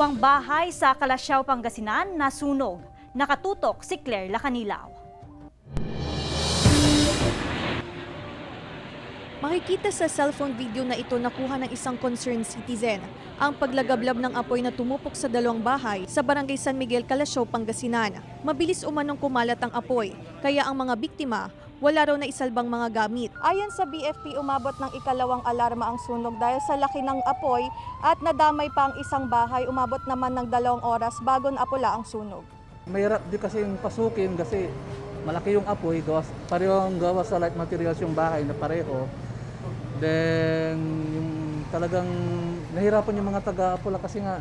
Dalawang bahay sa Calasiao, Pangasinan nasunog. Nakatutok si Claire Lacanilaw. Makikita sa cellphone video na ito nakuha ng isang concerned citizen ang paglagablab ng apoy na tumupok sa dalawang bahay sa Barangay San Miguel, Calasiao, Pangasinan. Mabilis umanong kumalat ang apoy, kaya ang mga biktima wala raw na isalbang mga gamit. Ayon sa BFP, umabot ng ikalawang alarma ang sunog dahil sa laki ng apoy at nadamay pa ang isang bahay. Umabot naman ng 2 oras bago naapula ang sunog. Mahirap din kasi yung pasukin kasi malaki yung apoy, parehong gawa sa light materials yung bahay na pareho. Then yung talagang nahirapan yung mga taga-apula kasi nga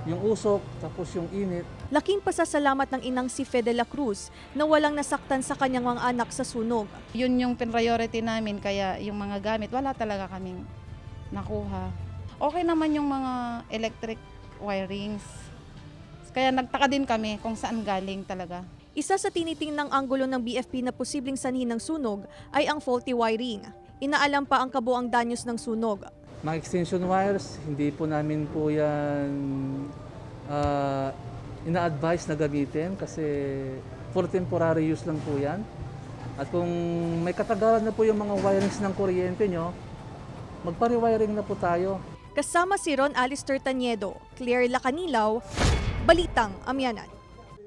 yung usok tapos yung init. Laking pasasalamat ng inang si Fe de la Cruz na walang nasaktan sa kanyang mga anak sa sunog. Yun yung priority namin, kaya yung mga gamit wala talaga kaming nakuha. Okay naman yung mga electric wirings. Kaya nagtaka din kami kung saan galing talaga. Isa sa tinitingnang anggulo ng BFP na posibleng sanhi ng sunog ay ang faulty wiring. Inaalam pa ang kabuang danyos ng sunog. Mga extension wires, hindi po namin po yan ina-advise na gamitin kasi for temporary use lang po yan. At kung may katagalan na po yung mga wirings ng kuryente nyo, magpa-rewiring na po tayo. Kasama si Ron Alister Taniedo, Claire Lacanilaw, Balitang Amyanan.